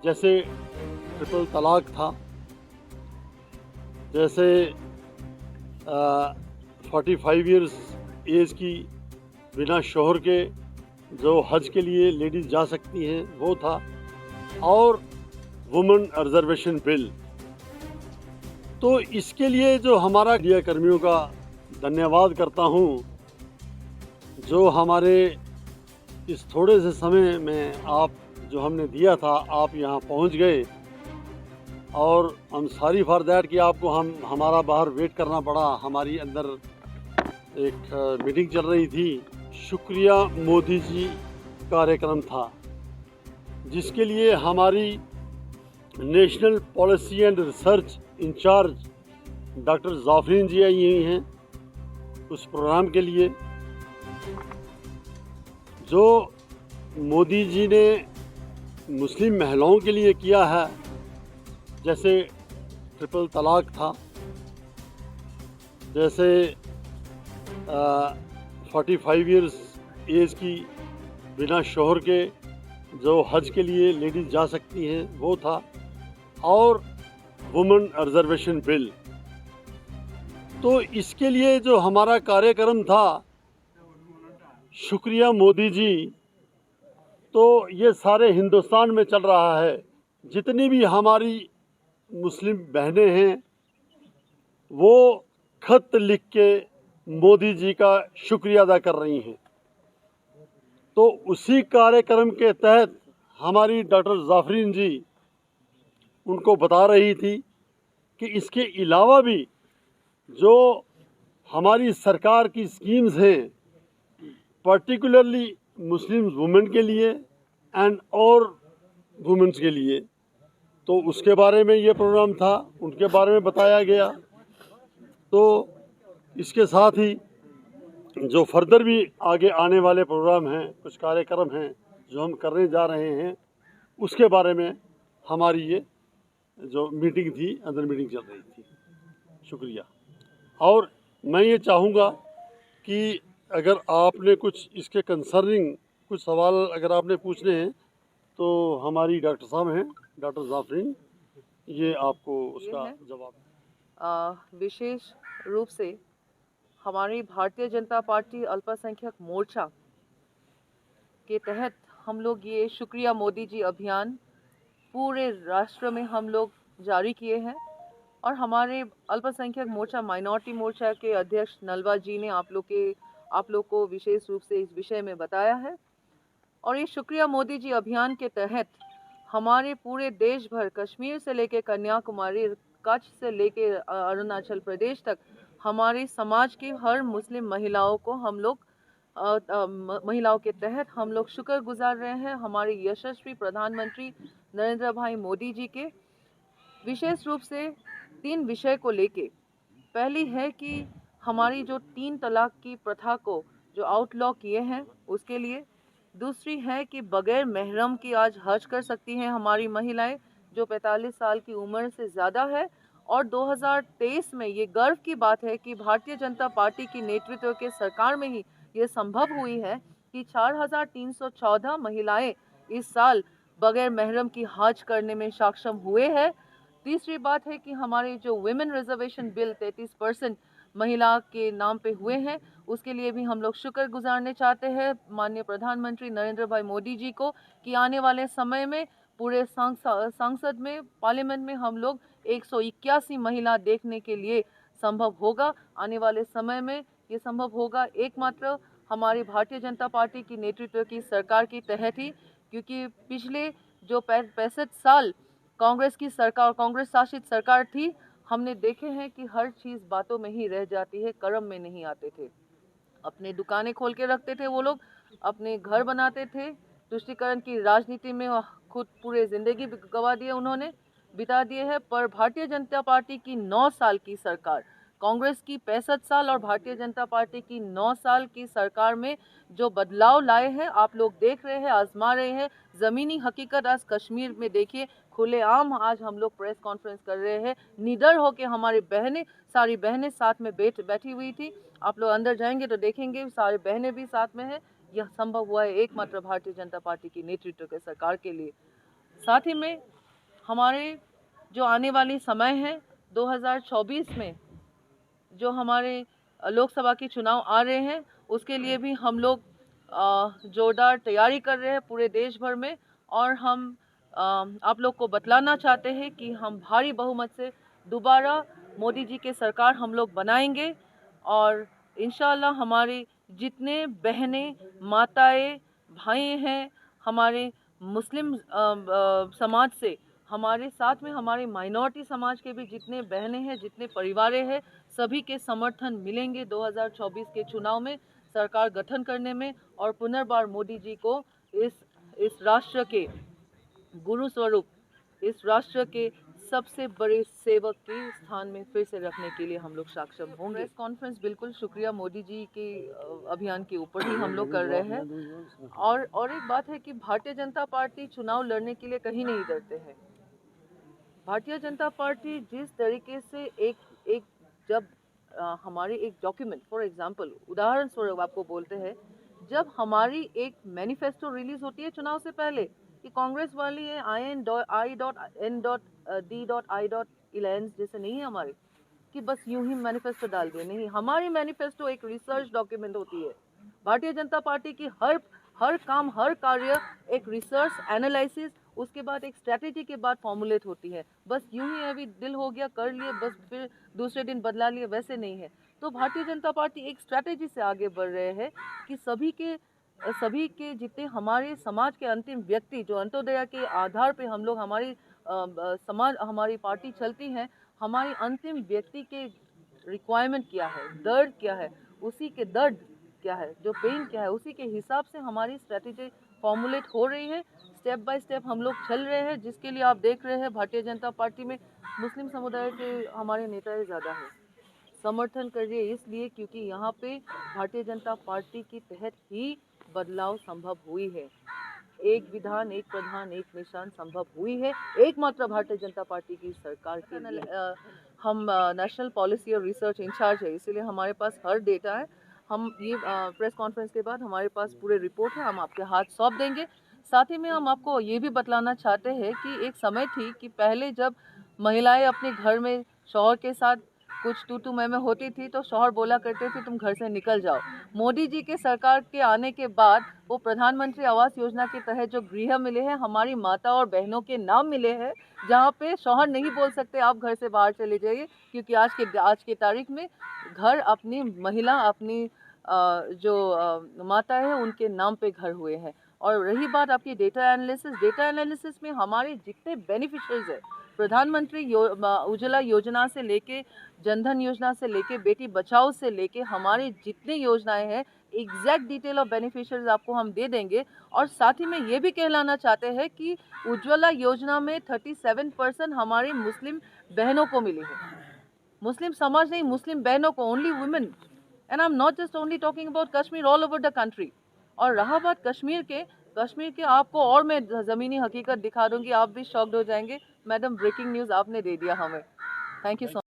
जैसे ट्रिपल तलाक था, जैसे 45 इयर्स एज की बिना शोहर के जो हज के लिए लेडीज़ जा सकती हैं वो था, और वुमेन रिजर्वेशन बिल। तो इसके लिए जो हमारा मीडिया कर्मियों का धन्यवाद करता हूँ, जो हमारे इस थोड़े से समय में आप जो हमने दिया था, आप यहाँ पहुँच गए, और हम सॉरी फॉर दैट कि आपको हमारा बाहर वेट करना पड़ा। हमारी अंदर एक मीटिंग चल रही थी। शुक्रिया मोदी जी कार्यक्रम था, जिसके लिए हमारी national policy and research incharge doctor Jafreen ji आई हुई हैं उस प्रोग्राम के लिए। जो मोदी जी ने मुस्लिम महिलाओं के लिए किया है, जैसे ट्रिपल तलाक था, जैसे 45 इयर्स एज की बिना शोहर के जो हज के लिए लेडीज़ जा सकती हैं वो था, और वुमेन रिजर्वेशन बिल। तो इसके लिए जो हमारा कार्यक्रम था, शुक्रिया मोदी जी, तो ये सारे हिंदुस्तान में चल रहा है। जितनी भी हमारी मुस्लिम बहनें हैं वो खत लिख के मोदी जी का शुक्रिया अदा कर रही हैं। तो उसी कार्यक्रम के तहत हमारी डॉक्टर जाफरीन जी उनको बता रही थी कि इसके अलावा भी जो हमारी सरकार की स्कीम्स हैं, पर्टिकुलरली मुस्लिम वुमेन के लिए एंड और वुमेन्स के लिए, तो उसके बारे में ये प्रोग्राम था, उनके बारे में बताया गया। तो इसके साथ ही जो फर्दर भी आगे आने वाले प्रोग्राम हैं, कुछ कार्यक्रम हैं जो हम करने जा रहे हैं, उसके बारे में हमारी ये जो मीटिंग थी, अंदर मीटिंग चल रही थी। शुक्रिया। और मैं ये चाहूँगा कि अगर आपने कुछ इसके कंसर्निंग कुछ सवाल अगर आपने पूछने हैं तो हमारी डॉक्टर साहब हैं, डॉक्टर जाफरीन, ये आपको उसका जवाब। विशेष रूप से हमारी भारतीय जनता पार्टी अल्पसंख्यक मोर्चा के तहत हम लोग ये शुक्रिया मोदी जी अभियान पूरे राष्ट्र में हम लोग जारी किए हैं, और हमारे अल्पसंख्यक मोर्चा माइनॉरिटी मोर्चा के अध्यक्ष नलवा जी ने आप लोग को विशेष रूप से इस विषय में बताया है। और ये शुक्रिया मोदी जी अभियान के तहत हमारे पूरे देश भर, कश्मीर से लेकर कन्याकुमारी, कच्छ से लेकर अरुणाचल प्रदेश तक, हमारे समाज की हर मुस्लिम महिलाओं को हम लोग महिलाओं के तहत हम लोग शुक्रगुजार रहे हैं हमारे यशस्वी प्रधानमंत्री नरेंद्र भाई मोदी जी के, विशेष रूप से 3 विषय को लेके। पहली है कि हमारी जो 3 तलाक की प्रथा को जो आउटलॉ किए हैं उसके लिए। दूसरी है कि बगैर महरम की आज हज कर सकती हैं हमारी महिलाएं जो 45 साल की उम्र से ज़्यादा है। और 2023 में ये गर्व की बात है कि भारतीय जनता पार्टी की नेतृत्व के सरकार में ही ये संभव हुई है कि 4314 महिलाएं इस साल बगैर महरम की हज करने में सक्षम हुए हैं। तीसरी बात है कि हमारे जो वुमेन रिजर्वेशन बिल 33% महिला के नाम पे हुए हैं, उसके लिए भी हम लोग शुक्र गुजारने चाहते हैं माननीय प्रधानमंत्री नरेंद्र भाई मोदी जी को कि आने वाले समय में पूरे संसद में, पार्लियामेंट में हम लोग 181 महिला देखने के लिए संभव होगा। आने वाले समय में ये संभव होगा एकमात्र हमारी भारतीय जनता पार्टी की नेतृत्व की सरकार के तहत ही, क्योंकि पिछले जो 65 साल कांग्रेस की सरकार, कांग्रेस शासित सरकार थी, हमने देखे हैं कि हर चीज़ बातों में ही रह जाती है, कर्म में नहीं आते थे। अपने दुकानें खोल के रखते थे वो लोग, अपने घर बनाते थे, तुष्टीकरण की राजनीति में खुद पूरे जिंदगी गवा दिए उन्होंने, बिता दिए हैं। पर भारतीय जनता पार्टी की 9 साल की सरकार, कांग्रेस की 65 साल और भारतीय जनता पार्टी की 9 साल की सरकार में जो बदलाव लाए हैं आप लोग देख रहे हैं, आजमा रहे हैं। ज़मीनी हकीकत आज कश्मीर में देखिए, खुलेआम आज हम लोग प्रेस कॉन्फ्रेंस कर रहे हैं, निडर होके हमारी बहनें, सारी बहनें साथ में बैठी हुई थी। आप लोग अंदर जाएंगे तो देखेंगे सारी बहनें भी साथ में हैं। यह संभव हुआ है एकमात्र भारतीय जनता पार्टी की नेतृत्व के सरकार के लिए। साथ ही में हमारे जो आने वाली समय है 2024 में जो हमारे लोकसभा के चुनाव आ रहे हैं, उसके लिए भी हम लोग जोरदार तैयारी कर रहे हैं पूरे देश भर में। और हम आप लोग को बतलाना चाहते हैं कि हम भारी बहुमत से दोबारा मोदी जी के सरकार हम लोग बनाएंगे। और इंशाल्लाह हमारे जितने बहनें, माताएं, भाई हैं हमारे मुस्लिम समाज से, हमारे साथ में हमारे माइनॉरिटी समाज के भी जितने बहनें हैं, जितने परिवारें हैं, सभी के समर्थन मिलेंगे 2024 के चुनाव में सरकार गठन करने में और पुनर्बार मोदी जी को इस राष्ट्र के गुरु स्वरूप, इस राष्ट्र के सबसे बड़े सेवक के स्थान में फिर से रखने के लिए हम लोग सक्षम होंगे। प्रेस कॉन्फ्रेंस बिल्कुल शुक्रिया मोदी जी के अभियान के ऊपर ही हम लोग कर रहे हैं। और एक बात है कि भारतीय जनता पार्टी चुनाव लड़ने के लिए कहीं नहीं डरते हैं। भारतीय जनता पार्टी जिस तरीके से एक जब हमारे एक डॉक्यूमेंट, फॉर एग्जांपल उदाहरण स्वरूप आपको बोलते हैं, जब हमारी एक मैनिफेस्टो रिलीज होती है चुनाव से पहले कि कांग्रेस वाली है IN.I.N.D.I.11 जैसे नहीं है हमारे कि बस यूं ही मैनिफेस्टो डाल दिए, नहीं, हमारी मैनिफेस्टो एक रिसर्च डॉक्यूमेंट होती है। भारतीय जनता पार्टी की हर काम, हर कार्य एक रिसर्च एनालिसिस, उसके बाद एक स्ट्रैटेजी के बाद फॉर्मुलेट होती है। बस यूं ही अभी दिल हो गया कर लिए, बस फिर दूसरे दिन बदला लिए, वैसे नहीं है। तो भारतीय जनता पार्टी एक स्ट्रैटेजी से आगे बढ़ रहे हैं कि सभी के जितने हमारे समाज के अंतिम व्यक्ति, जो अंत्योदय के आधार पे हम लोग समाज, हमारी पार्टी चलती है, हमारी अंतिम व्यक्ति के रिक्वायरमेंट क्या है, दर्द क्या है, उसी के दर्द क्या है, जो पेन क्या है, उसी के हिसाब से हमारी स्ट्रैटेजी फॉर्मुलेट हो रही है। स्टेप बाय स्टेप हम लोग चल रहे हैं, जिसके लिए आप देख रहे हैं भारतीय जनता पार्टी में मुस्लिम समुदाय के हमारे नेता ज़्यादा है। समर्थन करिए इसलिए क्योंकि यहाँ पे भारतीय जनता पार्टी के तहत ही बदलाव संभव हुई है। एक विधान, एक प्रधान, एक निशान संभव हुई है एकमात्र भारतीय जनता पार्टी की सरकार के लिए। हम नेशनल पॉलिसी और रिसर्च इंचार्ज है, इसीलिए हमारे पास हर डेटा है। हम ये प्रेस कॉन्फ्रेंस के बाद हमारे पास पूरे रिपोर्ट है, हम आपके हाथ सौंप देंगे। साथ ही में हम आपको ये भी बतलाना चाहते हैं कि एक समय थी कि पहले जब महिलाएं अपने घर में शौहर के साथ कुछ तू मैं होती थी तो शौहर बोला करते थे तुम घर से निकल जाओ। मोदी जी के सरकार के आने के बाद वो प्रधानमंत्री आवास योजना के तहत जो गृह मिले हैं, हमारी माता और बहनों के नाम मिले हैं, जहाँ पे शौहर नहीं बोल सकते आप घर से बाहर चले जाइए, क्योंकि आज के तारीख में घर अपनी महिला, अपनी जो माता है उनके नाम पे घर हुए हैं। और रही बात आपकी डेटा एनालिसिस में हमारे जितने बेनिफिशरीज है, प्रधानमंत्री उज्ज्वला योजना से लेके, जनधन योजना से लेके, बेटी बचाओ से लेके, हमारे जितने योजनाएं हैं एग्जैक्ट डिटेल ऑफ बेनिफिशरीज आपको हम दे देंगे। और साथ ही में ये भी कहलाना चाहते हैं कि उज्ज्वला योजना में 37% हमारी मुस्लिम बहनों को मिली है। मुस्लिम समाज नहीं, मुस्लिम बहनों को, only women. And I am not just only talking about Kashmir, all over the country. और रहा बात कश्मीर के आपको और मैं ज़मीनी हकीकत दिखा दूंगी, आप भी शॉक्ड हो जाएंगे। मैडम, ब्रेकिंग न्यूज़ आपने दे दिया हमें। Thank you so much.